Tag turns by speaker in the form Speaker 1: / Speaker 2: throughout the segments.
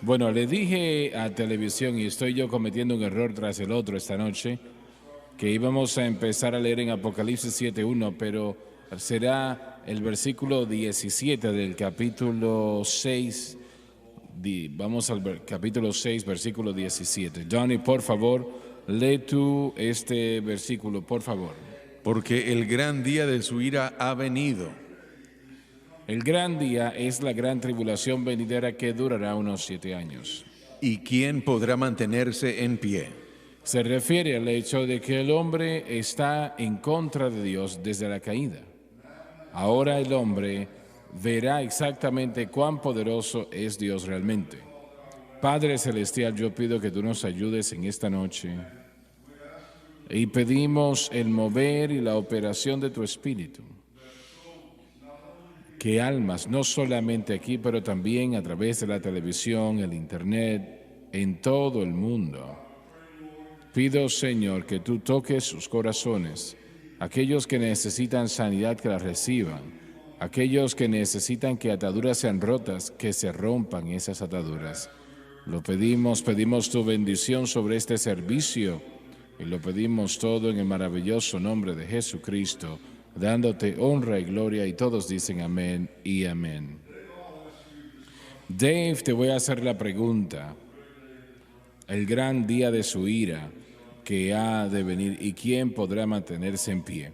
Speaker 1: Bueno, le dije a televisión, y estoy yo cometiendo un error tras el otro esta noche, que íbamos a empezar a leer en Apocalipsis 7:1, pero será el versículo 17 del capítulo 6. Vamos al capítulo 6, versículo 17. Johnny, por favor, lee tú este versículo, por favor.
Speaker 2: Porque el gran día de su ira ha venido.
Speaker 1: El gran día es la gran tribulación venidera que durará unos 7 años.
Speaker 2: ¿Y quién podrá mantenerse en pie?
Speaker 1: Se refiere al hecho de que el hombre está en contra de Dios desde la caída. Ahora el hombre verá exactamente cuán poderoso es Dios realmente. Padre Celestial, yo pido que tú nos ayudes en esta noche y pedimos el mover y la operación de tu Espíritu. Que almas, no solamente aquí, pero también a través de la televisión, el Internet, en todo el mundo. Pido, Señor, que tú toques sus corazones, aquellos que necesitan sanidad, que la reciban, aquellos que necesitan que ataduras sean rotas, que se rompan esas ataduras. Lo pedimos tu bendición sobre este servicio y lo pedimos todo en el maravilloso nombre de Jesucristo, dándote honra y gloria, y todos dicen amén y amén. Dave, te voy a hacer la pregunta. El gran día de su ira que ha de venir, ¿y quién podrá mantenerse en pie?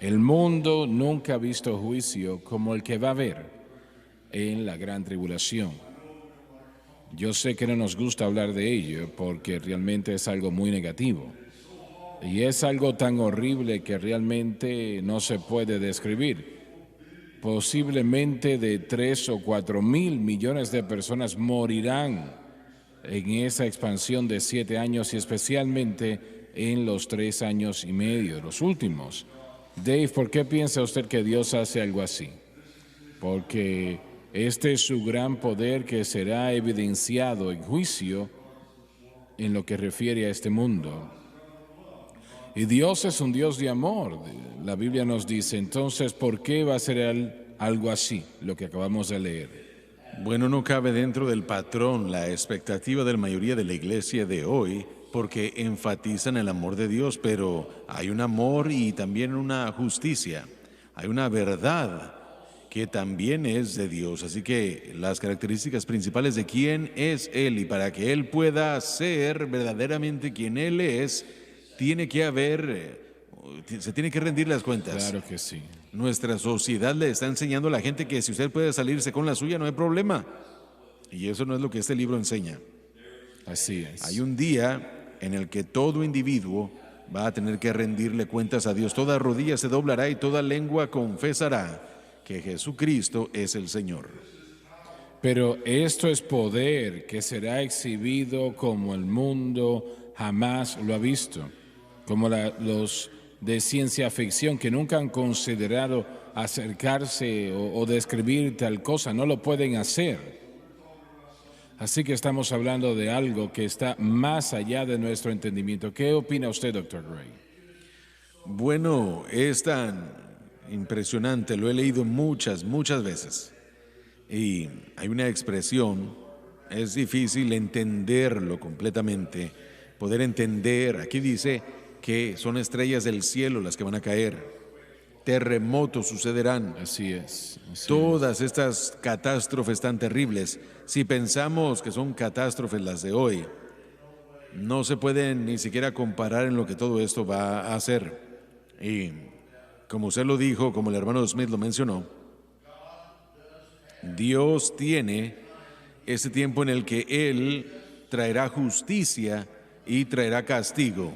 Speaker 1: El mundo nunca ha visto juicio como el que va a haber en la gran tribulación. Yo sé que no nos gusta hablar de ello porque realmente es algo muy negativo. Y es algo tan horrible que realmente no se puede describir. Posiblemente de 3 o 4 mil millones de personas morirán en esa expansión de 7 años, y especialmente en los 3 años y medio, los últimos. Dave, ¿por qué piensa usted que Dios hace algo así? Porque este es su gran poder que será evidenciado en juicio en lo que refiere a este mundo. Y Dios es un Dios de amor. La Biblia nos dice, entonces, ¿por qué va a ser algo así, lo que acabamos de leer?
Speaker 2: Bueno, no cabe dentro del patrón la expectativa de la mayoría de la iglesia de hoy, porque enfatizan el amor de Dios, pero hay un amor y también una justicia, hay una verdad que también es de Dios. Así que las características principales de quién es Él, y para que Él pueda ser verdaderamente quien Él es, tiene que haber, se tiene que rendir las cuentas.
Speaker 1: Claro que sí.
Speaker 2: Nuestra sociedad le está enseñando a la gente que si usted puede salirse con la suya no hay problema. Y eso no es lo que este libro enseña.
Speaker 1: Así es.
Speaker 2: Hay un día en el que todo individuo va a tener que rendirle cuentas a Dios. Toda rodilla se doblará y toda lengua confesará que Jesucristo es el Señor.
Speaker 1: Pero esto es poder que será exhibido como el mundo jamás lo ha visto, como los de ciencia ficción que nunca han considerado acercarse o describir tal cosa, no lo pueden hacer. Así que estamos hablando de algo que está más allá de nuestro entendimiento. ¿Qué opina usted, Dr. Gray?
Speaker 2: Bueno, es tan impresionante, lo he leído muchas veces. Y hay una expresión, es difícil entenderlo completamente, poder entender, aquí dice que son estrellas del cielo las que van a caer, terremotos sucederán.
Speaker 1: Así es.
Speaker 2: Todas estas catástrofes tan terribles, si pensamos que son catástrofes las de hoy, no se pueden ni siquiera comparar en lo que todo esto va a hacer. Y como usted lo dijo, como el hermano Smith lo mencionó, Dios tiene ese tiempo en el que Él traerá justicia y traerá castigo.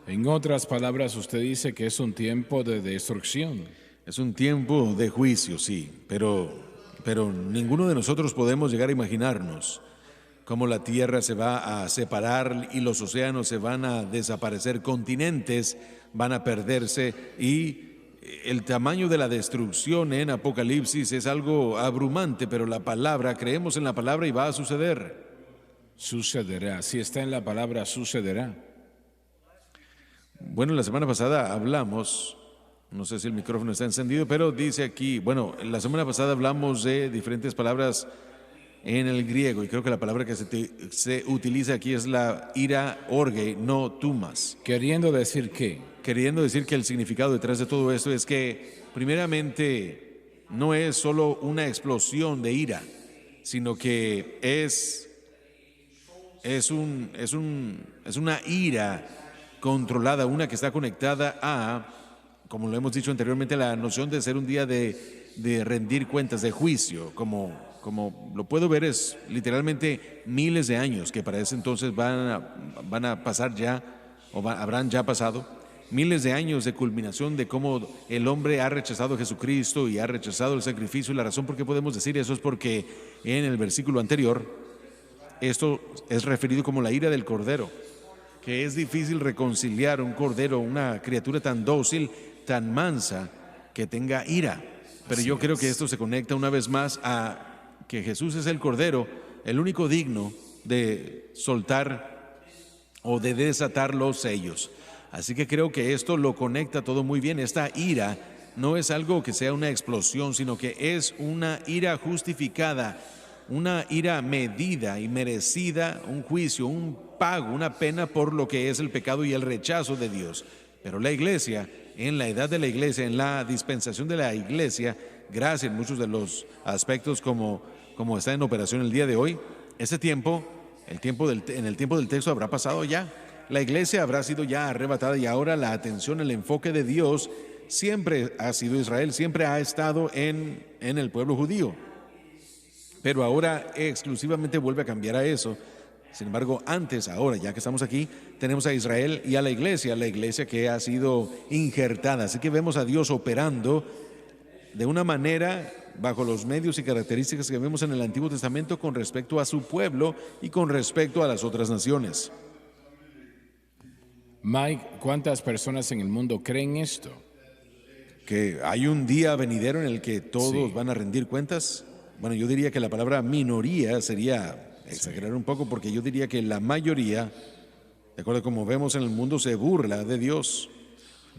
Speaker 1: En otras palabras, usted dice que es un tiempo de destrucción.
Speaker 2: Es un tiempo de juicio, sí, pero ninguno de nosotros podemos llegar a imaginarnos cómo la tierra se va a separar y los océanos se van a desaparecer, continentes van a perderse, y el tamaño de la destrucción en Apocalipsis es algo abrumante, pero la palabra, creemos en la palabra y va a suceder.
Speaker 1: Sucederá, si está en la palabra, sucederá.
Speaker 2: Bueno, la semana pasada hablamos, no sé si el micrófono está encendido, pero dice aquí, bueno, la semana pasada hablamos de diferentes palabras en el griego, y creo que la palabra que se utiliza aquí es la ira orge, no tumas,
Speaker 1: queriendo decir que
Speaker 2: queriendo decir que el significado detrás de todo esto es que, primeramente, no es solo una explosión de ira, sino que es una ira controlada, una que está conectada a, como lo hemos dicho anteriormente, la noción de ser un día de rendir cuentas, de juicio, como lo puedo ver, es literalmente miles de años que para ese entonces van a pasar ya, habrán ya pasado, miles de años de culminación de cómo el hombre ha rechazado a Jesucristo y ha rechazado el sacrificio. Y la razón por qué podemos decir eso es porque en el versículo anterior, esto es referido como la ira del Cordero, que es difícil reconciliar un cordero, una criatura tan dócil, tan mansa, que tenga ira. Pero yo creo que esto se conecta una vez más a que Jesús es el Cordero, el único digno de soltar o de desatar los sellos. Así que creo que esto lo conecta todo muy bien. Esta ira no es algo que sea una explosión, sino que es una ira justificada, una ira medida y merecida, un juicio, un pago, una pena por lo que es el pecado y el rechazo de Dios. Pero la iglesia, en la edad de la iglesia, en la dispensación de la iglesia, gracias en muchos de los aspectos como está en operación el día de hoy, ese tiempo, en el tiempo del texto habrá pasado ya. La iglesia habrá sido ya arrebatada y ahora la atención, el enfoque de Dios siempre ha sido Israel, siempre ha estado en el pueblo judío. Pero ahora exclusivamente vuelve a cambiar a eso. Sin embargo, ahora, ya que estamos aquí, tenemos a Israel y a la iglesia que ha sido injertada. Así que vemos a Dios operando de una manera bajo los medios y características que vemos en el Antiguo Testamento con respecto a su pueblo y con respecto a las otras naciones.
Speaker 1: Mike, ¿cuántas personas en el mundo creen esto?
Speaker 2: Que hay un día venidero en el que todos van a rendir cuentas. Bueno, yo diría que la palabra minoría sería exagerar un poco, porque yo diría que la mayoría, de acuerdo a como vemos en el mundo, se burla de Dios.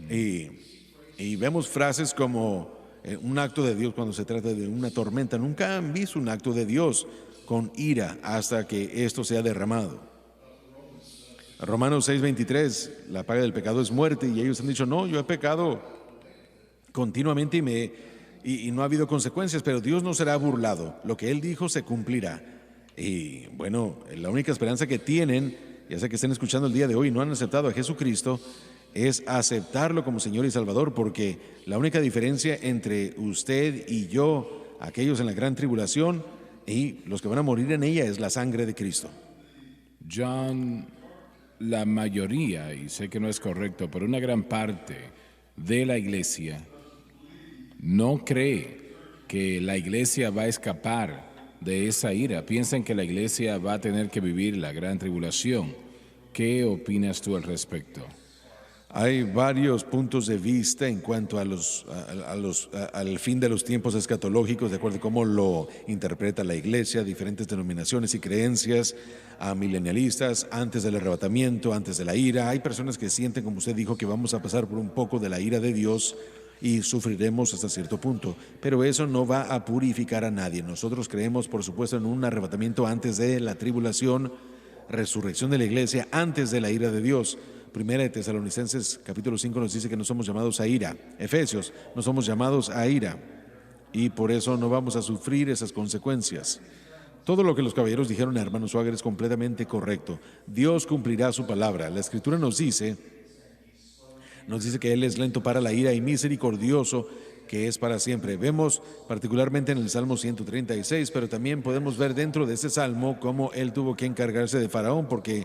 Speaker 2: Y vemos frases como un acto de Dios cuando se trata de una tormenta. Nunca han visto un acto de Dios con ira hasta que esto sea derramado. Romanos 6:23, la paga del pecado es muerte, y ellos han dicho, no, yo he pecado continuamente y no ha habido consecuencias, pero Dios no será burlado, lo que Él dijo se cumplirá. Y bueno, la única esperanza que tienen, ya sea que estén escuchando el día de hoy y no han aceptado a Jesucristo, es aceptarlo como Señor y Salvador, porque la única diferencia entre usted y yo, aquellos en la gran tribulación y los que van a morir en ella, es la sangre de Cristo.
Speaker 1: John, la mayoría, y sé que no es correcto, pero una gran parte de la iglesia no cree que la iglesia va a escapar de esa ira. Piensan que la iglesia va a tener que vivir la gran tribulación. ¿Qué opinas tú al respecto?
Speaker 2: Hay varios puntos de vista en cuanto al fin de los tiempos escatológicos, de acuerdo a cómo lo interpreta la iglesia, diferentes denominaciones y creencias, a milenialistas, antes del arrebatamiento, antes de la ira. Hay personas que sienten, como usted dijo, que vamos a pasar por un poco de la ira de Dios y sufriremos hasta cierto punto, pero eso no va a purificar a nadie. Nosotros creemos, por supuesto, en un arrebatamiento antes de la tribulación, resurrección de la iglesia antes de la ira de Dios. Primera de Tesalonicenses capítulo 5 nos dice que no somos llamados a ira. Efesios, no somos llamados a ira, y por eso no vamos a sufrir esas consecuencias. Todo lo que los caballeros dijeron, hermano Swagger, es completamente correcto. Dios cumplirá su palabra. La Escritura nos dice que Él es lento para la ira y misericordioso, que es para siempre. Vemos particularmente en el Salmo 136, pero también podemos ver dentro de ese Salmo cómo Él tuvo que encargarse de Faraón, porque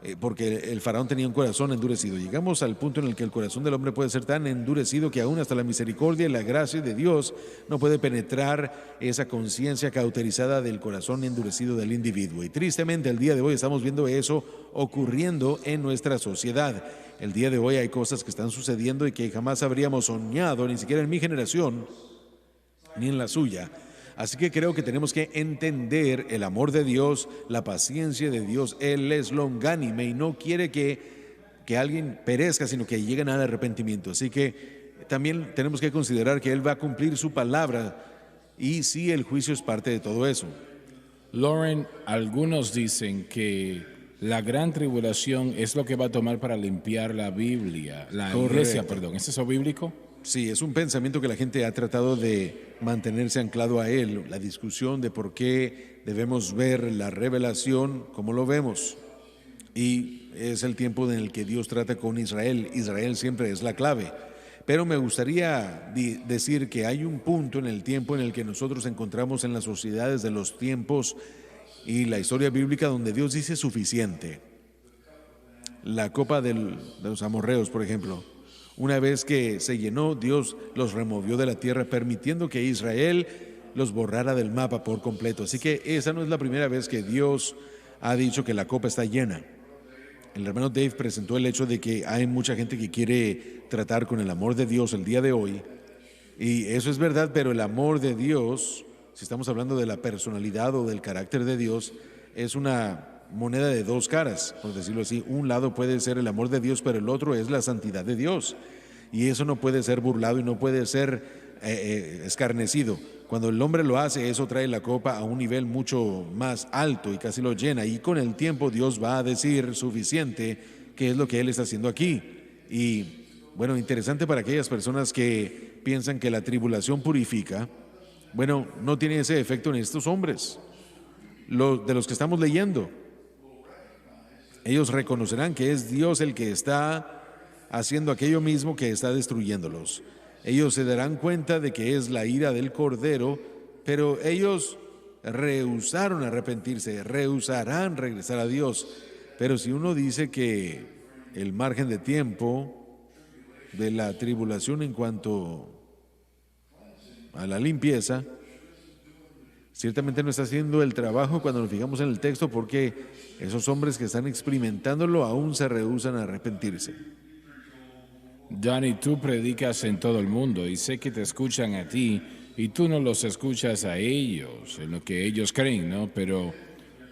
Speaker 2: el faraón tenía un corazón endurecido. Llegamos al punto en el que el corazón del hombre puede ser tan endurecido que aún hasta la misericordia y la gracia de Dios no puede penetrar esa conciencia cauterizada del corazón endurecido del individuo. Y tristemente el día de hoy estamos viendo eso ocurriendo en nuestra sociedad. El día de hoy hay cosas que están sucediendo y que jamás habríamos soñado, ni siquiera en mi generación, ni en la suya. Así que creo que tenemos que entender el amor de Dios, la paciencia de Dios. Él es longánime y no quiere que alguien perezca, sino que lleguen al arrepentimiento. Así que también tenemos que considerar que Él va a cumplir su palabra, y sí, el juicio es parte de todo eso.
Speaker 1: Lauren, algunos dicen que la gran tribulación es lo que va a tomar para limpiar la Biblia, la iglesia,
Speaker 2: Correcto.
Speaker 1: perdón. ¿Es eso bíblico?
Speaker 2: Sí, es un pensamiento que la gente ha tratado de mantenerse anclado a él, la discusión de por qué debemos ver la revelación como lo vemos. Y es el tiempo en el que Dios trata con Israel. Israel siempre es la clave. Pero me gustaría decir que hay un punto en el tiempo en el que nosotros encontramos en las sociedades de los tiempos y la historia bíblica donde Dios dice suficiente. La copa de los amorreos, por ejemplo. Una vez que se llenó, Dios los removió de la tierra, permitiendo que Israel los borrara del mapa por completo. Así que esa no es la primera vez que Dios ha dicho que la copa está llena. El hermano Dave presentó el hecho de que hay mucha gente que quiere tratar con el amor de Dios el día de hoy. Y eso es verdad, pero el amor de Dios, si estamos hablando de la personalidad o del carácter de Dios, es una moneda de dos caras, por decirlo así. Un lado puede ser el amor de Dios, pero el otro es la santidad de Dios. Y eso no puede ser burlado y no puede ser escarnecido. Cuando el hombre lo hace, eso trae la copa a un nivel mucho más alto y casi lo llena. Y con el tiempo Dios va a decir suficiente, que es lo que Él está haciendo aquí. Y bueno, interesante para aquellas personas que piensan que la tribulación purifica. Bueno, no tiene ese efecto en estos hombres, de los que estamos leyendo. Ellos reconocerán que es Dios el que está haciendo aquello mismo que está destruyéndolos. Ellos se darán cuenta de que es la ira del Cordero, pero ellos rehusaron arrepentirse, rehusarán regresar a Dios. Pero si uno dice que el margen de tiempo de la tribulación en cuanto a la limpieza, ciertamente no está haciendo el trabajo cuando nos fijamos en el texto, porque esos hombres que están experimentándolo aún se rehúsan a arrepentirse.
Speaker 1: Danny, tú predicas en todo el mundo y sé que te escuchan a ti y tú no los escuchas a ellos, en lo que ellos creen, ¿no? Pero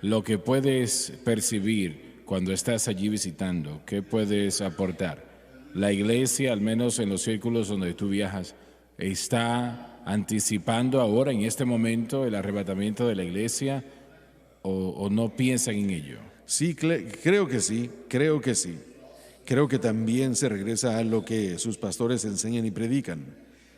Speaker 1: lo que puedes percibir cuando estás allí visitando, ¿qué puedes aportar? La iglesia, al menos en los círculos donde tú viajas, está anticipando ahora, en este momento, el arrebatamiento de la iglesia o no piensan en ello.
Speaker 2: Sí, creo que sí, creo que sí. Creo que también se regresa a lo que sus pastores enseñan y predican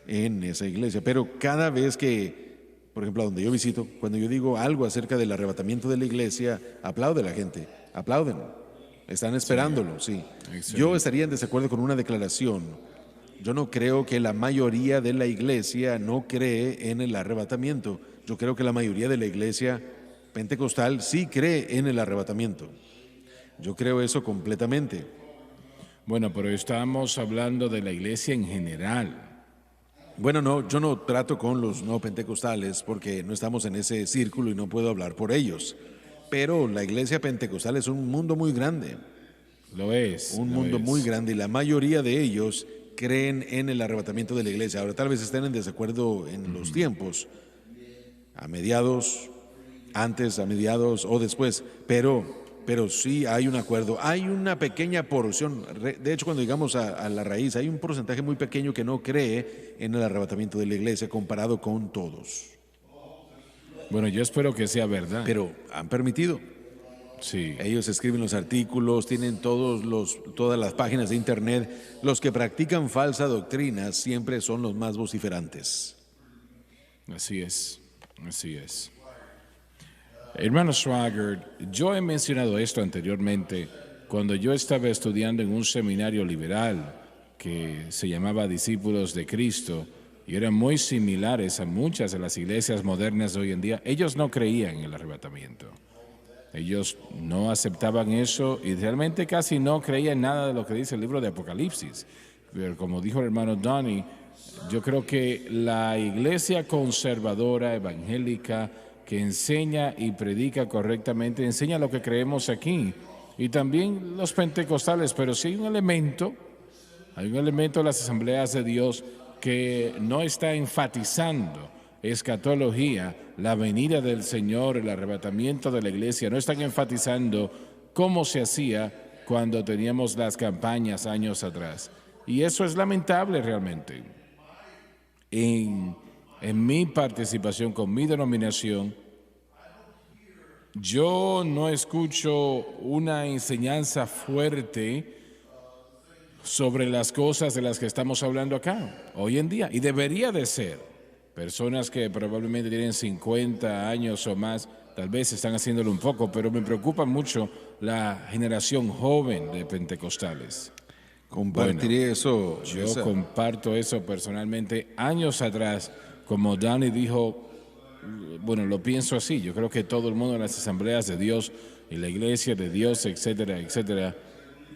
Speaker 2: en esa iglesia. Pero cada vez que, por ejemplo, a donde yo visito, cuando yo digo algo acerca del arrebatamiento de la iglesia, aplaude la gente, aplauden, están esperándolo, sí. Yo estaría en desacuerdo con una declaración. Yo no creo que la mayoría de la iglesia no cree en el arrebatamiento. Yo creo que la mayoría de la iglesia pentecostal sí cree en el arrebatamiento. Yo creo eso completamente.
Speaker 1: Bueno, pero estamos hablando de la iglesia en general.
Speaker 2: Bueno, no, yo no trato con los no pentecostales porque no estamos en ese círculo y no puedo hablar por ellos. Pero la iglesia pentecostal es un mundo muy grande.
Speaker 1: Lo es.
Speaker 2: Un mundo muy grande y la mayoría de ellos creen en el arrebatamiento de la iglesia. Ahora tal vez estén en desacuerdo en los tiempos, a mediados, antes, a mediados o después, pero sí hay un acuerdo. Hay una pequeña porción, de hecho cuando llegamos a la raíz, hay un porcentaje muy pequeño que no cree en el arrebatamiento de la iglesia comparado con todos.
Speaker 1: Bueno, yo espero que sea verdad.
Speaker 2: Pero han permitido.
Speaker 1: Sí.
Speaker 2: Ellos escriben los artículos, tienen todas las páginas de internet. Los que practican falsa doctrina siempre son los más vociferantes.
Speaker 1: Así es, así es. Hermano Schwager, yo he mencionado esto anteriormente cuando yo estaba estudiando en un seminario liberal que se llamaba Discípulos de Cristo y eran muy similares a muchas de las iglesias modernas de hoy en día. Ellos no creían en el arrebatamiento. Ellos no aceptaban eso y realmente casi no creían nada de lo que dice el libro de Apocalipsis. Pero como dijo el hermano Donnie, yo creo que la iglesia conservadora, evangélica, que enseña y predica correctamente, enseña lo que creemos aquí. Y también los pentecostales, pero sí hay un elemento de las asambleas de Dios que no está enfatizando escatología, la venida del Señor, el arrebatamiento de la iglesia, no están enfatizando cómo se hacía cuando teníamos las campañas años atrás. Y eso es lamentable realmente. En mi participación con mi denominación, Yo no escucho una enseñanza fuerte sobre las cosas de las que estamos hablando acá hoy en día, y debería de ser. Personas que probablemente tienen 50 años o más, tal vez están haciéndolo un poco, pero me preocupa mucho la generación joven de pentecostales.
Speaker 2: Compartiré eso.
Speaker 1: Yo comparto eso personalmente. Años atrás, como Dani dijo, bueno, lo pienso así. Yo creo que todo el mundo en las asambleas de Dios, y la iglesia de Dios, etcétera, etcétera,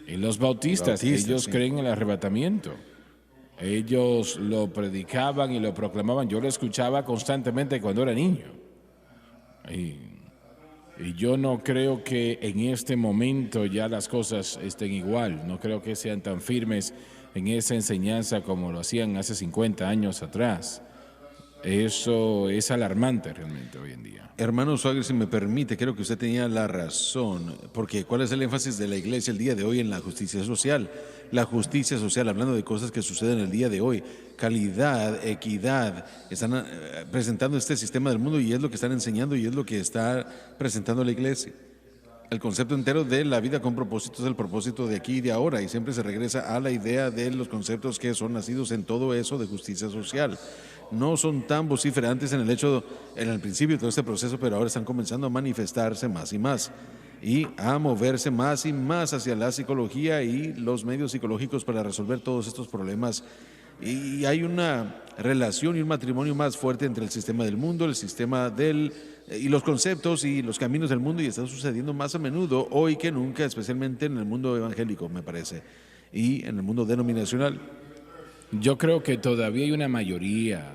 Speaker 1: y los bautistas, ellos
Speaker 2: sí.
Speaker 1: creen en el arrebatamiento. Ellos lo predicaban y lo proclamaban. Yo lo escuchaba constantemente cuando era niño. Y yo no creo que en este momento ya las cosas estén igual. No creo que sean tan firmes en esa enseñanza como lo hacían hace 50 años atrás. Eso es alarmante realmente hoy en día.
Speaker 2: Hermano Swagger, si me permite, creo que usted tenía la razón, porque ¿cuál es el énfasis de la iglesia el día de hoy en la justicia social? La justicia social, hablando de cosas que suceden el día de hoy, calidad, equidad, están presentando este sistema del mundo y es lo que están enseñando y es lo que está presentando la iglesia. El concepto entero de la vida con propósito es el propósito de aquí y de ahora, y siempre se regresa a la idea de los conceptos que son nacidos en todo eso de justicia social. No son tan vociferantes en el principio de todo este proceso, pero ahora están comenzando a manifestarse más y más y a moverse más y más hacia la psicología y los medios psicológicos para resolver todos estos problemas. Y hay una relación y un matrimonio más fuerte entre el sistema del mundo, el sistema y los conceptos y los caminos del mundo, y está sucediendo más a menudo hoy que nunca, especialmente en el mundo evangélico, me parece, y en el mundo denominacional.
Speaker 1: Yo creo que todavía hay una mayoría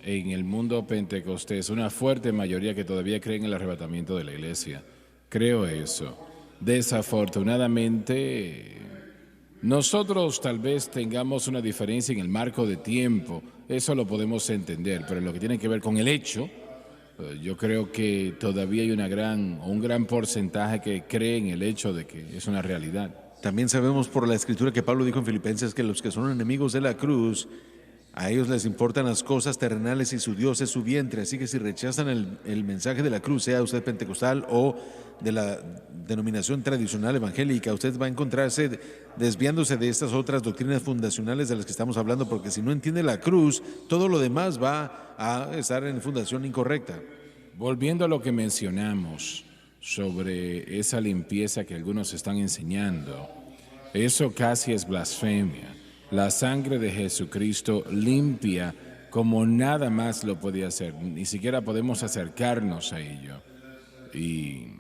Speaker 1: en el mundo pentecostés, una fuerte mayoría que todavía creen en el arrebatamiento de la iglesia. Creo eso. Desafortunadamente, nosotros tal vez tengamos una diferencia en el marco de tiempo, eso lo podemos entender, pero en lo que tiene que ver con el hecho, yo creo que todavía hay un gran porcentaje que cree en el hecho de que es una realidad.
Speaker 2: También sabemos por la escritura que Pablo dijo en Filipenses que los que son enemigos de la cruz, a ellos les importan las cosas terrenales y su Dios es su vientre. Así que si rechazan el mensaje de la cruz, sea usted pentecostal o de la denominación tradicional evangélica, usted va a encontrarse desviándose de estas otras doctrinas fundacionales de las que estamos hablando, porque si no entiende la cruz, todo lo demás va a estar en fundación incorrecta.
Speaker 1: Volviendo a lo que mencionamos sobre esa limpieza que algunos están enseñando, eso casi es blasfemia. La sangre de Jesucristo limpia como nada más lo puede hacer. Ni siquiera podemos acercarnos a ello. Y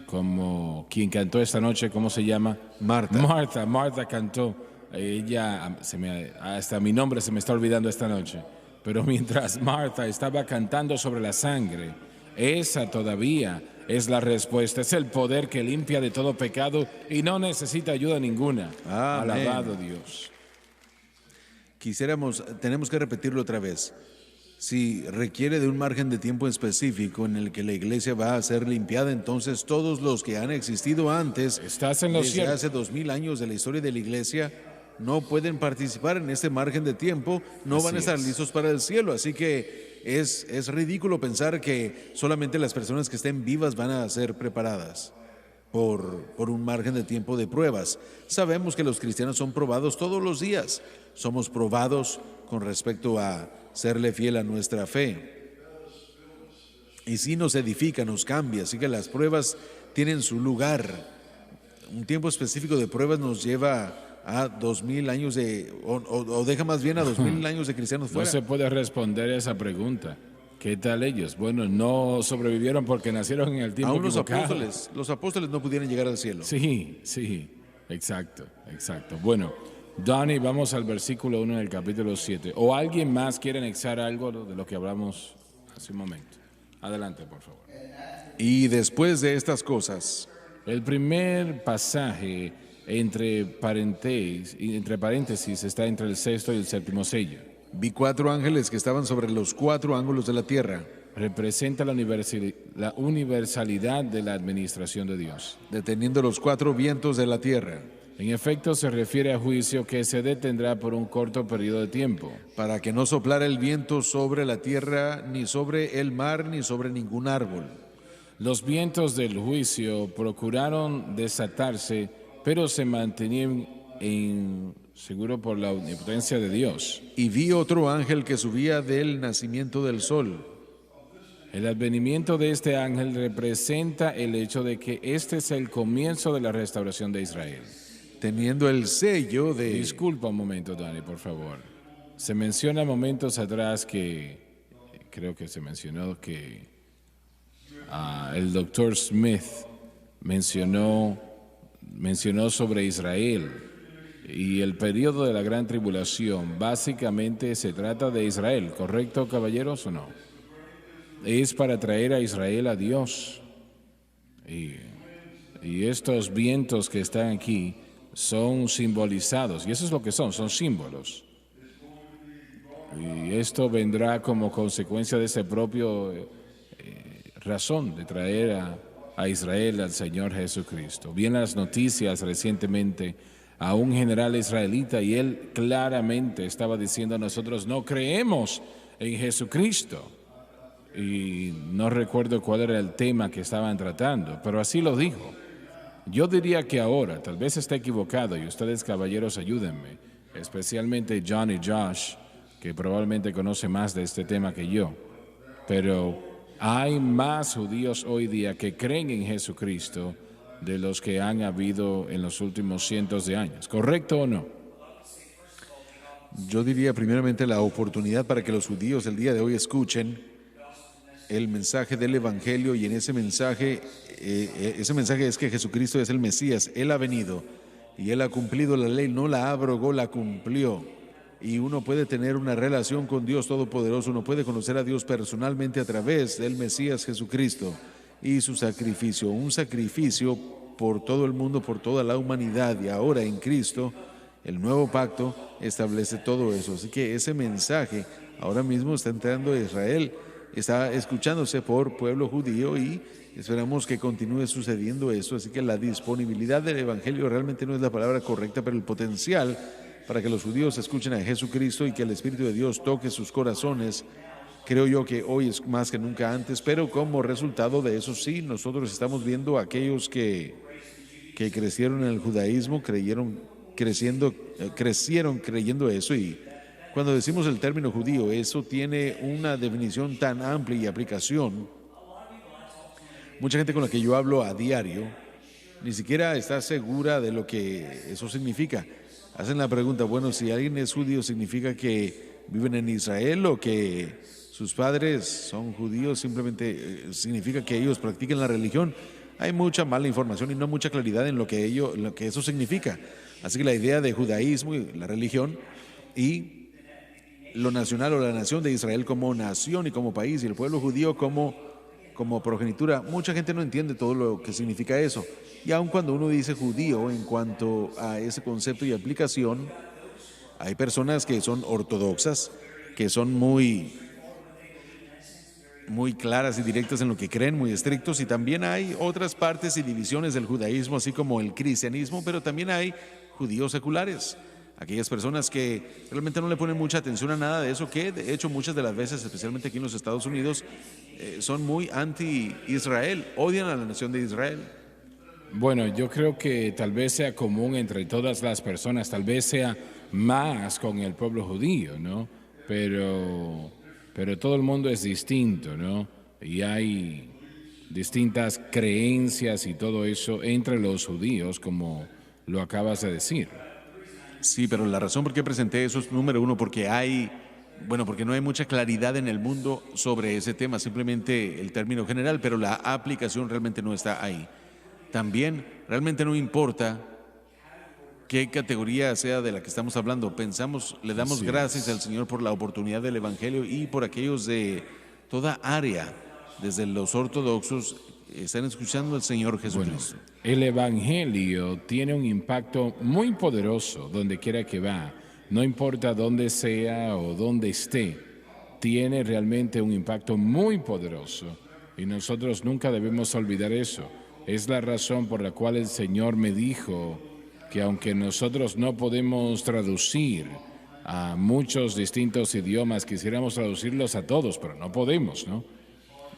Speaker 1: como quien cantó esta noche, ¿cómo se llama? Marta cantó. Ella, hasta mi nombre se me está olvidando esta noche. Pero mientras Marta estaba cantando sobre la sangre, esa todavía es la respuesta, es el poder que limpia de todo pecado y no necesita ayuda ninguna.
Speaker 2: Amén.
Speaker 1: Alabado Dios.
Speaker 2: Tenemos que repetirlo otra vez. Si requiere de un margen de tiempo específico en el que la iglesia va a ser limpiada, entonces todos los que han existido antes, desde hace 2000 años de la historia de la iglesia, no pueden participar en este margen de tiempo, no van a estar listos para el cielo. Así que es ridículo pensar que solamente las personas que estén vivas van a ser preparadas por un margen de tiempo de pruebas. Sabemos que los cristianos son probados todos los días. Somos probados con respecto a serle fiel a nuestra fe. Y sí nos edifica, nos cambia. Así que las pruebas tienen su lugar. Un tiempo específico de pruebas nos lleva a 2000 años o deja más bien a 2000 años de cristianos fuera.
Speaker 1: No se puede responder a esa pregunta. ¿Qué tal ellos? Bueno, no sobrevivieron porque nacieron en el tiempo equivocado.
Speaker 2: Los apóstoles no pudieron llegar al cielo.
Speaker 1: Sí, exacto. Bueno, Donnie, vamos al versículo 1 del capítulo 7. ¿O alguien más quiere anexar algo de lo que hablamos hace un momento? Adelante, por favor.
Speaker 2: Y después de estas cosas,
Speaker 1: el primer pasaje entre paréntesis está entre el sexto y el séptimo sello.
Speaker 2: Vi 4 ángeles que estaban sobre los 4 ángulos de la tierra.
Speaker 1: Representa la universalidad de la administración de Dios,
Speaker 2: deteniendo los 4 vientos de la tierra.
Speaker 1: En efecto, se refiere a juicio que se detendrá por un corto periodo de tiempo,
Speaker 2: para que no soplara el viento sobre la tierra, ni sobre el mar, ni sobre ningún árbol.
Speaker 1: Los vientos del juicio procuraron desatarse, pero se mantenían seguro por la omnipotencia de Dios.
Speaker 2: Y vi otro ángel que subía del nacimiento del sol.
Speaker 1: El advenimiento de este ángel representa el hecho de que este es el comienzo de la restauración de Israel.
Speaker 2: Teniendo el sello de...
Speaker 1: Disculpa un momento, Dani, por favor. Se menciona momentos atrás que, creo que se mencionó que el doctor Smith mencionó sobre Israel y el periodo de la gran tribulación. Básicamente se trata de Israel, ¿correcto, caballeros, o no? Es para traer a Israel a Dios. Y estos vientos que están aquí son simbolizados, y eso es lo que son símbolos. Y esto vendrá como consecuencia de ese propio razón de traer a Israel al Señor Jesucristo. Vi en las noticias recientemente a un general israelita y él claramente estaba diciendo: nosotros no creemos en Jesucristo. Y no recuerdo cuál era el tema que estaban tratando, pero así lo dijo. Yo diría que ahora, tal vez esté equivocado y ustedes, caballeros, ayúdenme, especialmente John y Josh, que probablemente conoce más de este tema que yo, pero hay más judíos hoy día que creen en Jesucristo de los que han habido en los últimos cientos de años, ¿correcto o no?
Speaker 2: Yo diría primeramente la oportunidad para que los judíos el día de hoy escuchen el mensaje del Evangelio, y en ese mensaje es que Jesucristo es el Mesías. Él ha venido y Él ha cumplido la ley, no la abrogó, la cumplió. Y uno puede tener una relación con Dios Todopoderoso, uno puede conocer a Dios personalmente a través del Mesías Jesucristo y su sacrificio, un sacrificio por todo el mundo, por toda la humanidad. Y ahora en Cristo, el nuevo pacto establece todo eso. Así que ese mensaje ahora mismo está entrando a Israel, está escuchándose por pueblo judío, y esperamos que continúe sucediendo eso. Así que la disponibilidad del Evangelio realmente no es la palabra correcta, pero el potencial para que los judíos escuchen a Jesucristo y que el Espíritu de Dios toque sus corazones, creo yo que hoy es más que nunca antes. Pero como resultado de eso, sí, nosotros estamos viendo a aquellos que crecieron en el judaísmo, crecieron creyendo eso. Y cuando decimos el término judío, eso tiene una definición tan amplia y aplicación. Mucha gente con la que yo hablo a diario ni siquiera está segura de lo que eso significa. Hacen la pregunta: bueno, si alguien es judío, ¿significa que viven en Israel o que sus padres son judíos? Simplemente significa que ellos practiquen la religión. Hay mucha mala información y no mucha claridad en lo que eso significa. Así que la idea de judaísmo y la religión y lo nacional o la nación de Israel como nación y como país, y el pueblo judío como progenitura, mucha gente no entiende todo lo que significa eso. Y aun cuando uno dice judío en cuanto a ese concepto y aplicación, hay personas que son ortodoxas, que son muy claras y directas en lo que creen, muy estrictos, y también hay otras partes y divisiones del judaísmo, así como el cristianismo, pero también hay judíos seculares, aquellas personas que realmente no le ponen mucha atención a nada de eso, que de hecho muchas de las veces, especialmente aquí en los Estados Unidos, son muy anti-Israel, odian a la nación de Israel.
Speaker 1: Bueno, yo creo que tal vez sea común entre todas las personas, tal vez sea más con el pueblo judío, ¿no? Pero todo el mundo es distinto, ¿no? Y hay distintas creencias y todo eso entre los judíos, como lo acabas de decir.
Speaker 2: Sí, pero la razón por qué presenté eso es, número uno, porque porque no hay mucha claridad en el mundo sobre ese tema, simplemente el término general, pero la aplicación realmente no está ahí. También realmente no importa qué categoría sea de la que estamos hablando. Le damos gracias al Señor por la oportunidad del Evangelio y por aquellos de toda área, desde los ortodoxos, están escuchando al Señor Jesucristo.
Speaker 1: Bueno, el Evangelio tiene un impacto muy poderoso donde quiera que va, no importa dónde sea o dónde esté, tiene realmente un impacto muy poderoso y nosotros nunca debemos olvidar eso. Es la razón por la cual el Señor me dijo que aunque nosotros no podemos traducir a muchos distintos idiomas, quisiéramos traducirlos a todos, pero no podemos, ¿no?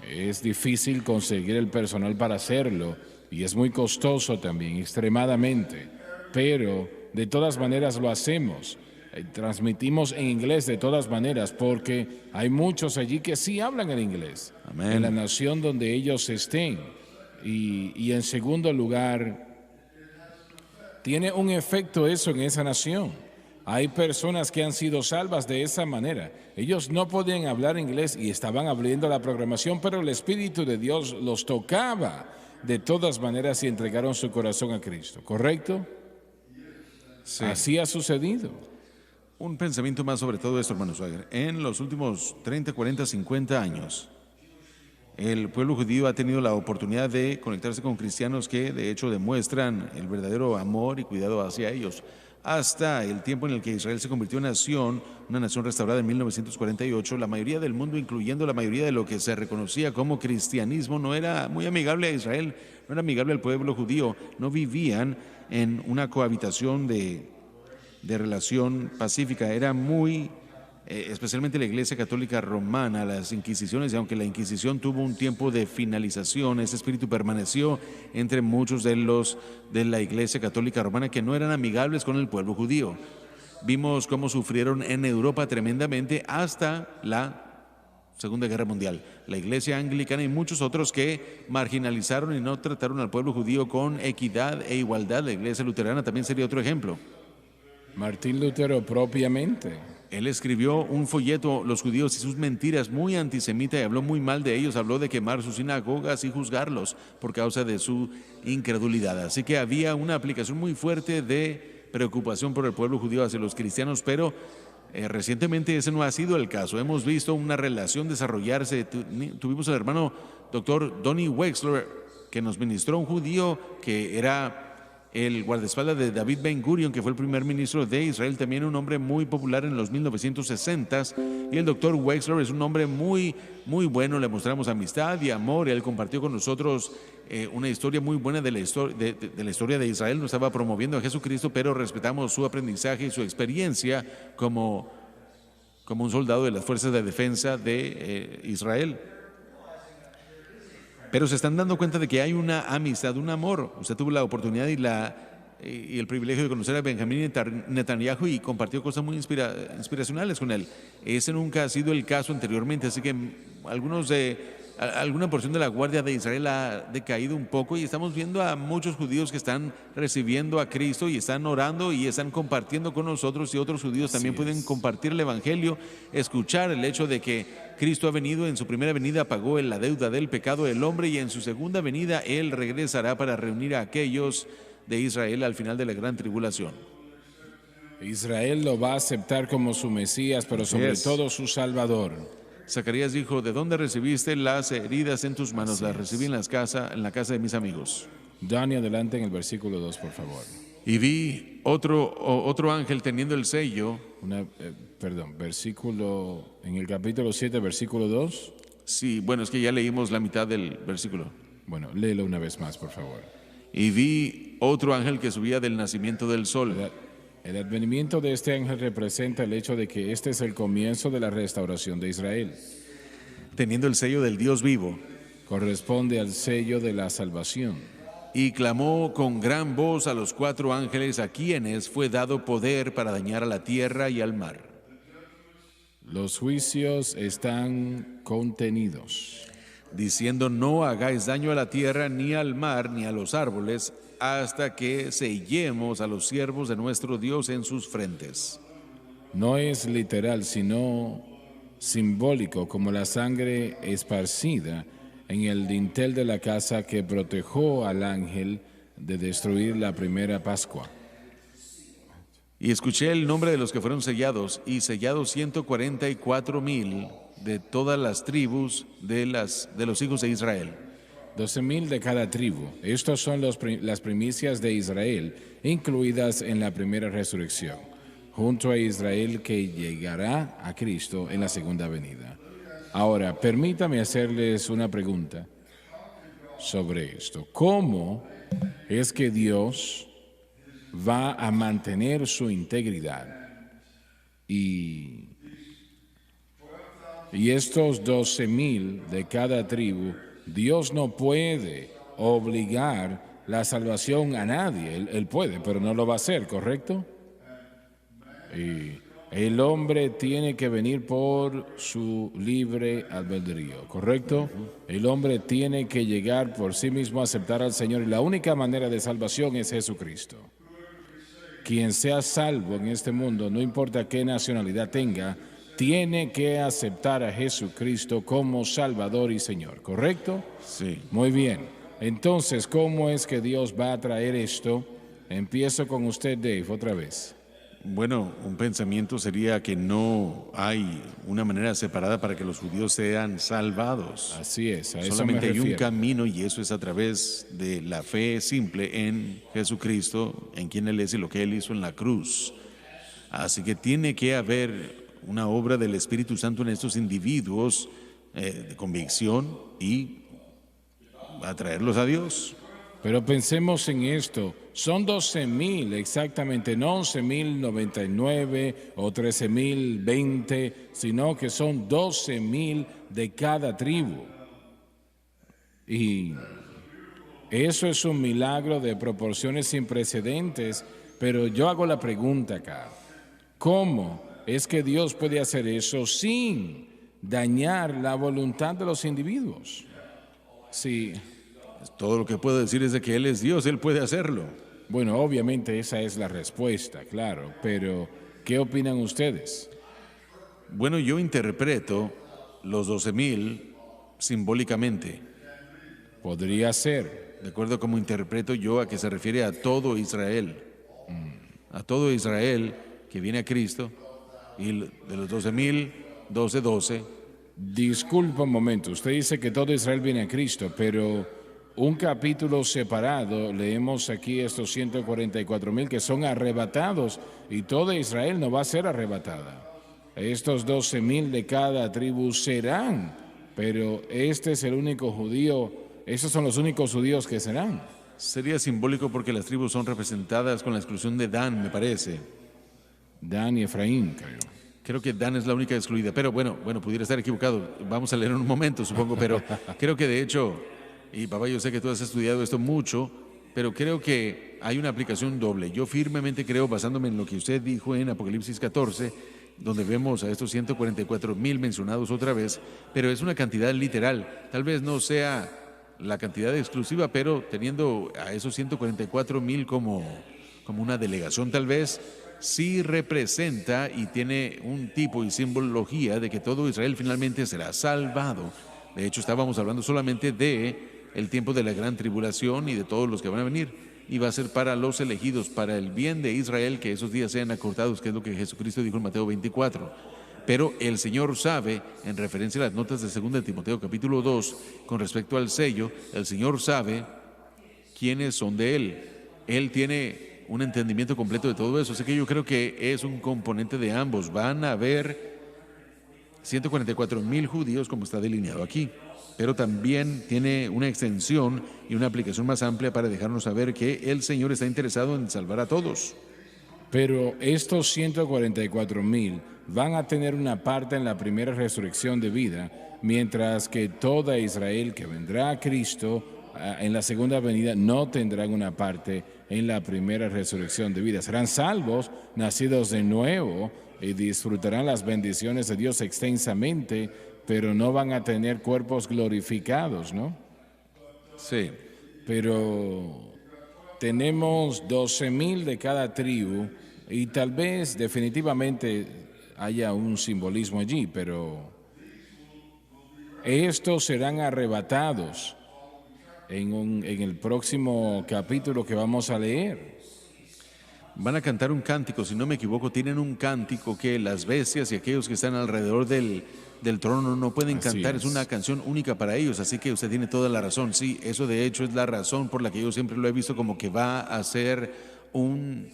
Speaker 1: Es difícil conseguir el personal para hacerlo y es muy costoso también, extremadamente, pero de todas maneras lo hacemos. Transmitimos en inglés de todas maneras porque hay muchos allí que sí hablan el inglés,
Speaker 2: Amén.
Speaker 1: en la nación donde ellos estén. Y en segundo lugar, tiene un efecto eso en esa nación. Hay personas que han sido salvas de esa manera. Ellos no podían hablar inglés y estaban abriendo la programación, pero el Espíritu de Dios los tocaba de todas maneras y entregaron su corazón a Cristo. ¿Correcto?
Speaker 2: Sí.
Speaker 1: Así ha sucedido.
Speaker 2: Un pensamiento más sobre todo esto, hermano Swagger. En los últimos 30, 40, 50 años, el pueblo judío ha tenido la oportunidad de conectarse con cristianos que de hecho demuestran el verdadero amor y cuidado hacia ellos. Hasta el tiempo en el que Israel se convirtió en nación, una nación restaurada en 1948, la mayoría del mundo, incluyendo la mayoría de lo que se reconocía como cristianismo, no era muy amigable a Israel, no era amigable al pueblo judío, no vivían en una cohabitación de relación pacífica, era muy especialmente la Iglesia Católica Romana, las Inquisiciones, y aunque la Inquisición tuvo un tiempo de finalización, ese espíritu permaneció entre muchos de los de la Iglesia Católica Romana que no eran amigables con el pueblo judío. Vimos cómo sufrieron en Europa tremendamente hasta la Segunda Guerra Mundial. La Iglesia Anglicana y muchos otros que marginalizaron y no trataron al pueblo judío con equidad e igualdad. La Iglesia Luterana también sería otro ejemplo.
Speaker 1: Martín Lutero propiamente.
Speaker 2: Él escribió un folleto, Los judíos y sus mentiras, muy antisemita, y habló muy mal de ellos, habló de quemar sus sinagogas y juzgarlos por causa de su incredulidad. Así que había una aplicación muy fuerte de preocupación por el pueblo judío hacia los cristianos, pero recientemente ese no ha sido el caso. Hemos visto una relación desarrollarse. Tuvimos al hermano doctor Donnie Wexler, que nos ministró, un judío que era el guardaespaldas de David Ben Gurion, que fue el primer ministro de Israel, también un hombre muy popular en los 1960s. Y el doctor Wexler es un hombre muy bueno, le mostramos amistad y amor. Él compartió con nosotros una historia muy buena de la historia de Israel. No estaba promoviendo a Jesucristo, pero respetamos su aprendizaje y su experiencia como un soldado de las fuerzas de defensa de Israel. Pero se están dando cuenta de que hay una amistad, un amor. Usted tuvo la oportunidad y el privilegio de conocer a Benjamín Netanyahu y compartió cosas muy inspiracionales con él. Ese nunca ha sido el caso anteriormente, así que alguna porción de la Guardia de Israel ha decaído un poco y estamos viendo a muchos judíos que están recibiendo a Cristo y están orando y están compartiendo con nosotros, y otros judíos también pueden compartir el Evangelio, escuchar el hecho de que Cristo ha venido, en su primera venida pagó la deuda del pecado del hombre, y en su segunda venida Él regresará para reunir a aquellos de Israel al final de la gran tribulación.
Speaker 1: Israel lo va a aceptar como su Mesías, pero sobre todo su Salvador.
Speaker 2: Zacarías dijo: ¿de dónde recibiste las heridas en tus manos? Las recibí en la casa de mis amigos.
Speaker 1: Dani, adelante en el versículo 2, por favor.
Speaker 2: Y vi otro ángel teniendo el sello.
Speaker 1: Versículo, en el capítulo 7, versículo 2.
Speaker 2: Sí, bueno, es que ya leímos la mitad del versículo.
Speaker 1: Bueno, léelo una vez más, por favor.
Speaker 2: Y vi otro ángel que subía del nacimiento del sol.
Speaker 1: El advenimiento de este ángel representa el hecho de que este es el comienzo de la restauración de Israel.
Speaker 2: Teniendo el sello del Dios vivo.
Speaker 1: Corresponde al sello de la salvación.
Speaker 2: Y clamó con gran voz a los 4 ángeles, a quienes fue dado poder para dañar a la tierra y al mar.
Speaker 1: Los juicios están contenidos.
Speaker 2: Diciendo: no hagáis daño a la tierra, ni al mar, ni a los árboles, hasta que sellemos a los siervos de nuestro Dios en sus frentes.
Speaker 1: No es literal, sino simbólico, como la sangre esparcida en el dintel de la casa que protegió al ángel de destruir la primera Pascua.
Speaker 2: Y escuché el nombre de los que fueron sellados, y sellados 144,000 de todas las tribus de los hijos de Israel.
Speaker 1: 12,000 de cada tribu. Estos son las primicias de Israel, incluidas en la primera resurrección, junto a Israel que llegará a Cristo en la segunda venida. Ahora, permítame hacerles una pregunta sobre esto. ¿Cómo es que Dios va a mantener su integridad y Y estos 12,000 de cada tribu, Dios no puede obligar la salvación a nadie. Él puede, pero no lo va a hacer, ¿correcto? Y el hombre tiene que venir por su libre albedrío, ¿correcto? El hombre tiene que llegar por sí mismo a aceptar al Señor y la única manera de salvación es Jesucristo. Quien sea salvo en este mundo, no importa qué nacionalidad tenga, tiene que aceptar a Jesucristo como Salvador y Señor, ¿correcto?
Speaker 2: Sí.
Speaker 1: Muy bien. Entonces, ¿cómo es que Dios va a traer esto? Empiezo con usted, Dave, otra vez.
Speaker 2: Bueno, un pensamiento sería que no hay una manera separada para que los judíos sean salvados.
Speaker 1: Así es, a eso
Speaker 2: Solamente
Speaker 1: me
Speaker 2: hay un
Speaker 1: refiero.
Speaker 2: camino y eso es a través de la fe simple en Jesucristo, en quien Él es y lo que Él hizo en la cruz. Así que tiene que haber una obra del Espíritu Santo en estos individuos de convicción y atraerlos a Dios.
Speaker 1: Pero pensemos en esto, son 12,000 exactamente, no 11,099 o 13,020, sino que son 12,000 de cada tribu. Y eso es un milagro de proporciones sin precedentes, pero yo hago la pregunta acá, ¿cómo es que Dios puede hacer eso sin dañar la voluntad de los individuos? Sí.
Speaker 2: Todo lo que puedo decir es de que Él es Dios, Él puede hacerlo.
Speaker 1: Bueno, obviamente esa es la respuesta, claro, pero ¿qué opinan ustedes?
Speaker 2: Bueno, yo interpreto los 12,000 simbólicamente,
Speaker 1: Podría ser,
Speaker 2: de acuerdo a cómo interpreto yo a que se refiere a todo Israel. A todo Israel que viene a Cristo, y de los 12,000, 12.
Speaker 1: disculpa un momento, usted dice que todo Israel viene a Cristo, pero un capítulo separado, leemos aquí estos 144,000 que son arrebatados y toda Israel no va a ser arrebatada. Estos 12,000 de cada tribu serán, pero este es el único judío, esos son los únicos judíos que serán.
Speaker 2: Sería simbólico porque las tribus son representadas con la exclusión de Dan, me parece.
Speaker 1: Dan y Efraín, creo.
Speaker 2: Creo que Dan es la única excluida, pero bueno, pudiera estar equivocado. Vamos a leer en un momento, supongo, pero creo que de hecho, y papá, yo sé que tú has estudiado esto mucho, pero creo que hay una aplicación doble. Yo firmemente creo, basándome en lo que usted dijo en Apocalipsis 14, donde vemos a estos 144,000 mencionados otra vez, pero es una cantidad literal. Tal vez no sea la cantidad exclusiva, pero teniendo a esos 144,000 como una delegación tal vez, sí representa y tiene un tipo y simbología de que todo Israel finalmente será salvado. De hecho, estábamos hablando solamente de el tiempo de la gran tribulación y de todos los que van a venir. Y va a ser para los elegidos, para el bien de Israel, que esos días sean acortados, que es lo que Jesucristo dijo en Mateo 24. Pero el Señor sabe, en referencia a las notas de 2 de Timoteo capítulo 2, con respecto al sello, el Señor sabe quiénes son de Él. Él tiene un entendimiento completo de todo eso. Así que yo creo que es un componente de ambos. Van a haber 144,000 judíos, como está delineado aquí, pero también tiene una extensión y una aplicación más amplia para dejarnos saber que el Señor está interesado en salvar a todos.
Speaker 1: Pero estos 144,000 van a tener una parte en la primera resurrección de vida, mientras que toda Israel que vendrá a Cristo en la segunda venida no tendrán una parte en la primera resurrección de vida. Serán salvos, nacidos de nuevo y disfrutarán las bendiciones de Dios extensamente, pero no van a tener cuerpos glorificados, ¿no?
Speaker 2: Sí.
Speaker 1: Pero tenemos 12,000 de cada tribu y tal vez definitivamente haya un simbolismo allí, pero estos serán arrebatados en el próximo capítulo que vamos a leer.
Speaker 2: Van a cantar un cántico, si no me equivoco, tienen un cántico que las bestias y aquellos que están alrededor del trono no pueden cantar. Es una canción única para ellos, así que usted tiene toda la razón. Sí, eso de hecho es la razón por la que yo siempre lo he visto como que va a ser un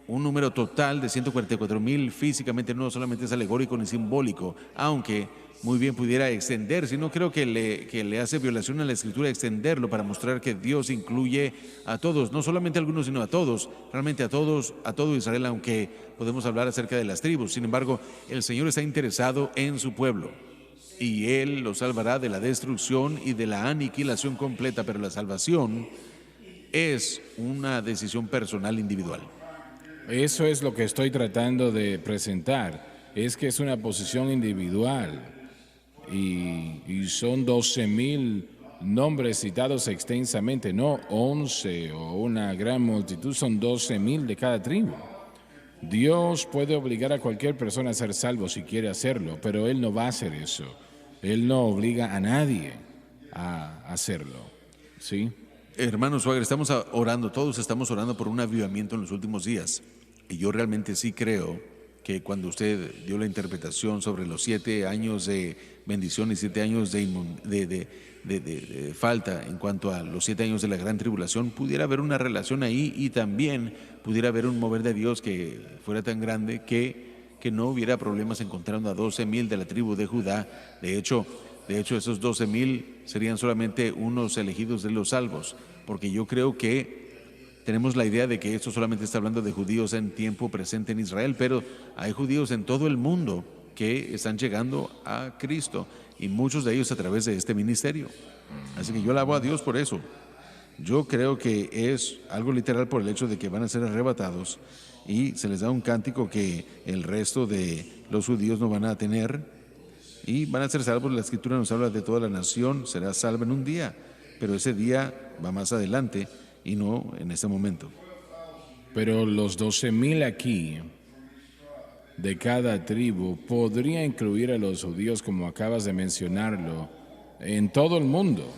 Speaker 2: número total de 144,000 físicamente, no solamente es alegórico ni simbólico, aunque muy bien pudiera extenderse. No creo que le hace violación a la Escritura extenderlo para mostrar que Dios incluye a todos, no solamente a algunos, sino a todos, realmente a todos, a todo Israel, aunque podemos hablar acerca de las tribus. Sin embargo, el Señor está interesado en su pueblo y Él lo salvará de la destrucción y de la aniquilación completa, pero la salvación es una decisión personal individual.
Speaker 1: Eso es lo que estoy tratando de presentar, es que es una posición individual y son 12,000 nombres citados extensamente, no 11 o una gran multitud, son 12,000 de cada tribu. Dios puede obligar a cualquier persona a ser salvo si quiere hacerlo, pero Él no va a hacer eso. Él no obliga a nadie a hacerlo, ¿sí?
Speaker 2: Hermano Swagger, estamos orando, todos estamos orando por un avivamiento en los últimos días. Y yo realmente sí creo que cuando usted dio la interpretación sobre los 7 años de bendición y 7 años de falta en cuanto a los 7 años de la gran tribulación, pudiera haber una relación ahí y también pudiera haber un mover de Dios que fuera tan grande que no hubiera problemas encontrando a 12,000 de la tribu de Judá. De hecho, esos 12,000 serían solamente unos elegidos de los salvos, porque yo creo que tenemos la idea de que esto solamente está hablando de judíos en tiempo presente en Israel, pero hay judíos en todo el mundo que están llegando a Cristo y muchos de ellos a través de este ministerio. Así que yo alabo a Dios por eso. Yo creo que es algo literal por el hecho de que van a ser arrebatados y se les da un cántico que el resto de los judíos no van a tener y van a ser salvos. La Escritura nos habla de toda la nación, será salva en un día, pero ese día va más adelante y no en este momento.
Speaker 1: Pero los 12,000 aquí de cada tribu podría incluir a los judíos, como acabas de mencionarlo, en todo el mundo.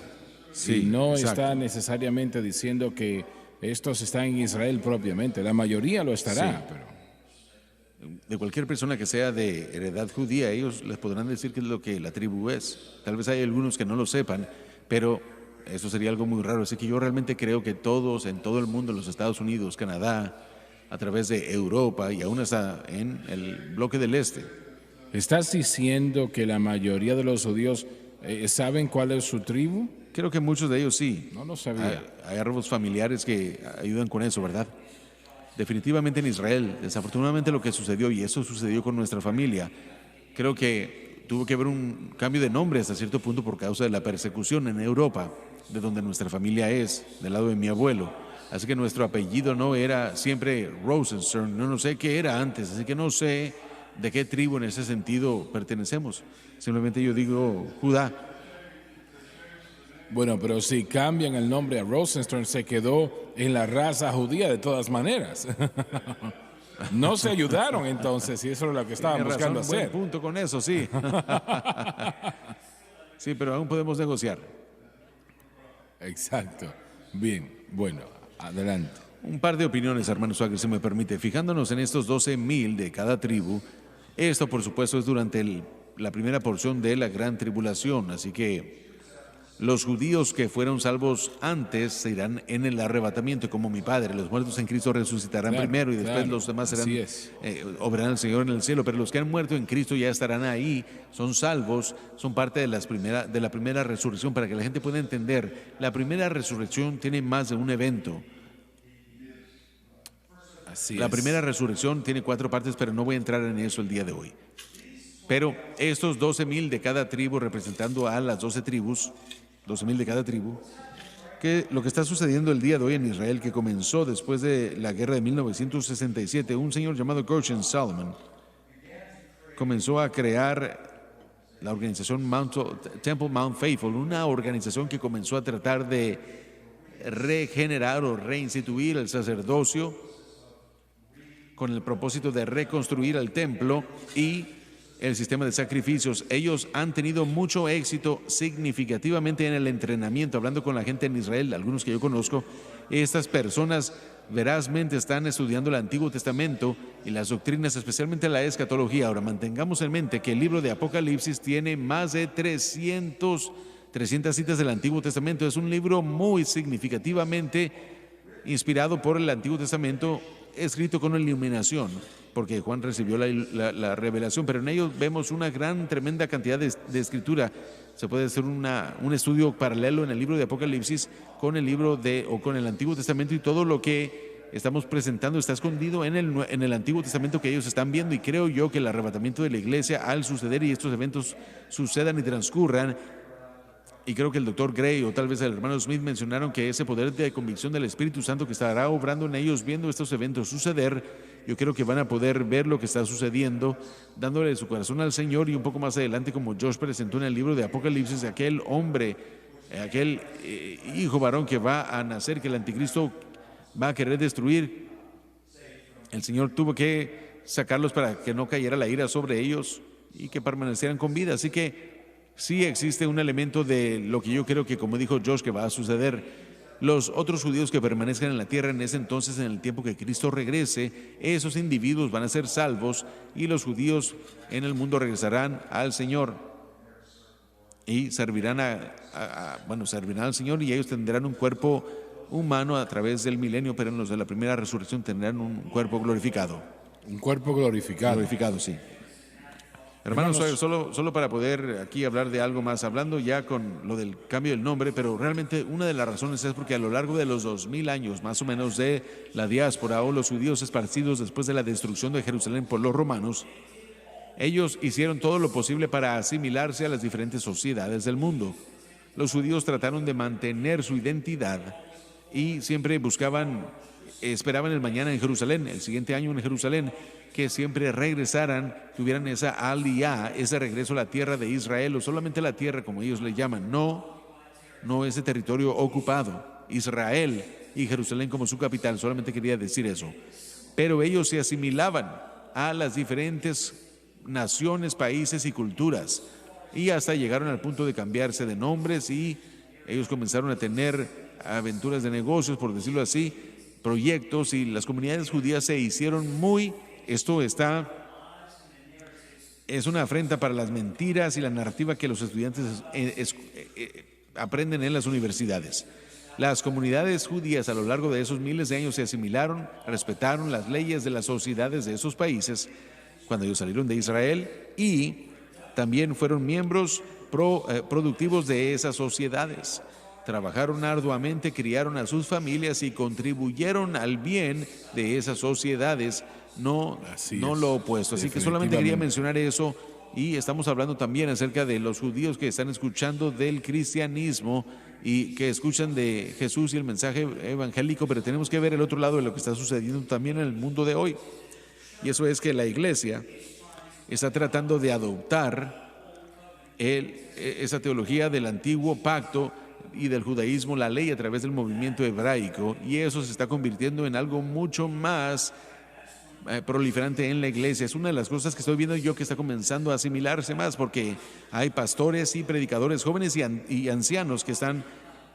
Speaker 2: Sí,
Speaker 1: y no
Speaker 2: exacto.
Speaker 1: está necesariamente diciendo que estos están en Israel propiamente. La mayoría lo estará,
Speaker 2: Sí.
Speaker 1: pero
Speaker 2: De cualquier persona que sea de heredad judía, ellos les podrán decir qué es lo que la tribu es. Tal vez hay algunos que no lo sepan, pero eso sería algo muy raro. Así que yo realmente creo que todos en todo el mundo, los Estados Unidos, Canadá, a través de Europa y aún hasta en el bloque del este.
Speaker 1: ¿estás diciendo que la mayoría de los judíos saben cuál es su tribu?
Speaker 2: Creo que muchos de ellos sí.
Speaker 1: No lo sabía.
Speaker 2: Hay árboles familiares que ayudan con eso, ¿verdad? Definitivamente en Israel, desafortunadamente lo que sucedió, y eso sucedió con nuestra familia, creo que tuvo que haber un cambio de nombre hasta cierto punto por causa de la persecución en Europa, de donde nuestra familia es, del lado de mi abuelo. Así que nuestro apellido no era siempre Rosenstern, no sé qué era antes, así que no sé de qué tribu en ese sentido pertenecemos. Simplemente yo digo Judá.
Speaker 1: Bueno, pero si cambian el nombre a Rosenstern, se quedó en la raza judía de todas maneras. No se ayudaron entonces, y eso es lo que estaban
Speaker 2: Tiene
Speaker 1: buscando
Speaker 2: razón, buen
Speaker 1: hacer.
Speaker 2: punto con eso, sí. Sí, pero aún podemos negociar.
Speaker 1: Exacto. Bien, bueno, adelante.
Speaker 2: Un par de opiniones, hermano Swagger, si me permite. Fijándonos en estos 12,000 de cada tribu, esto por supuesto es durante la primera porción de la gran tribulación, así que los judíos que fueron salvos antes se irán en el arrebatamiento, como mi padre. Los muertos en Cristo resucitarán
Speaker 1: Claro,
Speaker 2: primero y después
Speaker 1: claro,
Speaker 2: los demás serán,
Speaker 1: así es.
Speaker 2: obrarán al Señor en el cielo. Pero los que han muerto en Cristo ya estarán ahí, son salvos, son parte de la primera resurrección. Para que la gente pueda entender, la primera resurrección tiene más de un evento.
Speaker 1: Así
Speaker 2: La
Speaker 1: es.
Speaker 2: primera resurrección tiene 4 partes, pero no voy a entrar en eso el día de hoy. Pero estos 12,000 de cada tribu, representando a las 12 tribus, 12,000 de cada tribu, que lo que está sucediendo el día de hoy en Israel, que comenzó después de la guerra de 1967, un señor llamado Gershon Salomon comenzó a crear la organización Temple Mount Faithful, una organización que comenzó a tratar de regenerar o reinstituir el sacerdocio con el propósito de reconstruir el templo y el sistema de sacrificios. Ellos han tenido mucho éxito significativamente en el entrenamiento. Hablando con la gente en Israel, algunos que yo conozco, estas personas verazmente están estudiando el Antiguo Testamento y las doctrinas, especialmente la escatología. Ahora, mantengamos en mente que el libro de Apocalipsis tiene más de 300 citas del Antiguo Testamento. Es un libro muy significativamente inspirado por el Antiguo Testamento, escrito con iluminación, porque Juan recibió la revelación, pero en ellos vemos una tremenda cantidad de escritura. Se puede hacer un estudio paralelo en el libro de Apocalipsis con con el Antiguo Testamento, y todo lo que estamos presentando está escondido en el Antiguo Testamento que ellos están viendo. Y creo yo que el arrebatamiento de la iglesia, al suceder y estos eventos sucedan y transcurran, y creo que el doctor Gray o tal vez el hermano Smith mencionaron que ese poder de convicción del Espíritu Santo que estará obrando en ellos viendo estos eventos suceder, yo creo que van a poder ver lo que está sucediendo, dándole su corazón al Señor. Y un poco más adelante, como Josh presentó en el libro de Apocalipsis, aquel hombre, aquel hijo varón que va a nacer, que el anticristo va a querer destruir, el Señor tuvo que sacarlos para que no cayera la ira sobre ellos y que permanecieran con vida. Así que sí existe un elemento de lo que yo creo que, como dijo Josh, que va a suceder. Los otros judíos que permanezcan en la tierra en ese entonces, en el tiempo que Cristo regrese, esos individuos van a ser salvos, y los judíos en el mundo regresarán al Señor y servirán servirán al Señor, y ellos tendrán un cuerpo humano a través del milenio, pero en los de la primera resurrección tendrán un cuerpo glorificado.
Speaker 1: Un cuerpo glorificado.
Speaker 2: Glorificado, sí. Hermanos, solo para poder aquí hablar de algo más, hablando ya con lo del cambio del nombre, pero realmente una de las razones es porque a lo largo de los 2000 años, más o menos, de la diáspora o los judíos esparcidos después de la destrucción de Jerusalén por los romanos, ellos hicieron todo lo posible para asimilarse a las diferentes sociedades del mundo. Los judíos trataron de mantener su identidad y siempre esperaban el mañana en Jerusalén, el siguiente año en Jerusalén, que siempre regresaran, tuvieran esa aliyá, ese regreso a la tierra de Israel, o solamente la tierra como ellos le llaman, no ese territorio ocupado, Israel y Jerusalén como su capital, solamente quería decir eso. Pero ellos se asimilaban a las diferentes naciones, países y culturas, y hasta llegaron al punto de cambiarse de nombres, y ellos comenzaron a tener aventuras de negocios, por decirlo así, proyectos, y las comunidades judías se hicieron es una afrenta para las mentiras y la narrativa que los estudiantes aprenden en las universidades. Las comunidades judías a lo largo de esos miles de años se asimilaron, respetaron las leyes de las sociedades de esos países cuando ellos salieron de Israel, y también fueron miembros productivos de esas sociedades. Trabajaron arduamente, criaron a sus familias y contribuyeron al bien de esas sociedades, no lo opuesto. Así que solamente quería mencionar eso. Y estamos hablando también acerca de los judíos que están escuchando del cristianismo y que escuchan de Jesús y el mensaje evangélico, pero tenemos que ver el otro lado de lo que está sucediendo también en el mundo de hoy. Y eso es que la iglesia está tratando de adoptar esa teología del antiguo pacto y del judaísmo, la ley a través del movimiento hebraico, y eso se está convirtiendo en algo mucho más proliferante en la iglesia. Es una de las cosas que estoy viendo yo que está comenzando a asimilarse más, porque hay pastores y predicadores jóvenes y ancianos que están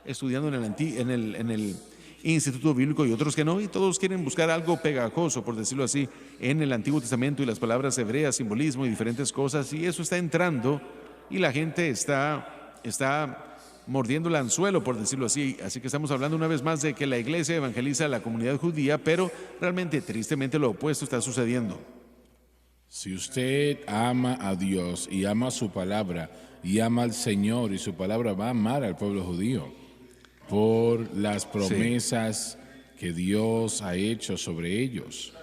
Speaker 2: estudiando en el Instituto Bíblico y otros que no, y todos quieren buscar algo pegajoso, por decirlo así, en el Antiguo Testamento y las palabras hebreas, simbolismo y diferentes cosas, y eso está entrando y la gente está mordiendo el anzuelo, por decirlo así. Así que estamos hablando una vez más de que la iglesia evangeliza a la comunidad judía, pero realmente, tristemente, lo opuesto está sucediendo.
Speaker 1: Si usted ama a Dios y ama su palabra y ama al Señor, y su palabra va a amar al pueblo judío por las promesas que Dios ha hecho sobre ellos,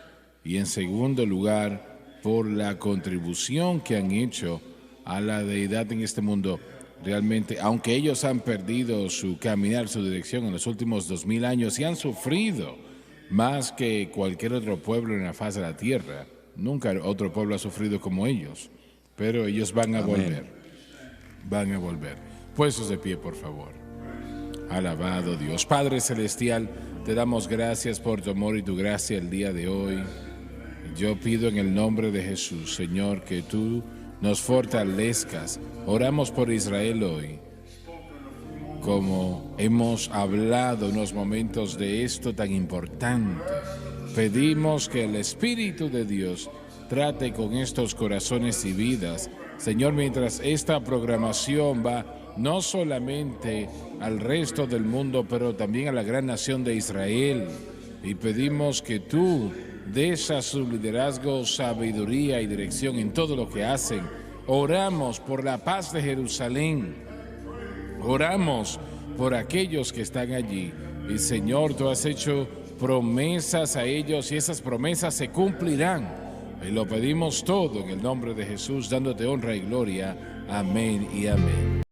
Speaker 1: y en segundo lugar por la contribución que han hecho a la deidad en este mundo. Realmente, aunque ellos han perdido su caminar, su dirección en los últimos 2000 años y han sufrido más que cualquier otro pueblo en la faz de la tierra, nunca otro pueblo ha sufrido como ellos, pero ellos van a volver, van a volver. Puestos de pie, por favor. Alabado Dios. Padre Celestial, te damos gracias por tu amor y tu gracia el día de hoy. Yo pido en el nombre de Jesús, Señor, que tú nos fortalezcas. Oramos por Israel hoy. Como hemos hablado unos momentos de esto tan importante, pedimos que el Espíritu de Dios trate con estos corazones y vidas. Señor, mientras esta programación va no solamente al resto del mundo, pero también a la gran nación de Israel. Y pedimos que tú des a su liderazgo sabiduría y dirección en todo lo que hacen. Oramos por la paz de Jerusalén. Oramos por aquellos que están allí. Y Señor, tú has hecho promesas a ellos y esas promesas se cumplirán. Y lo pedimos todo en el nombre de Jesús, dándote honra y gloria. Amén y amén.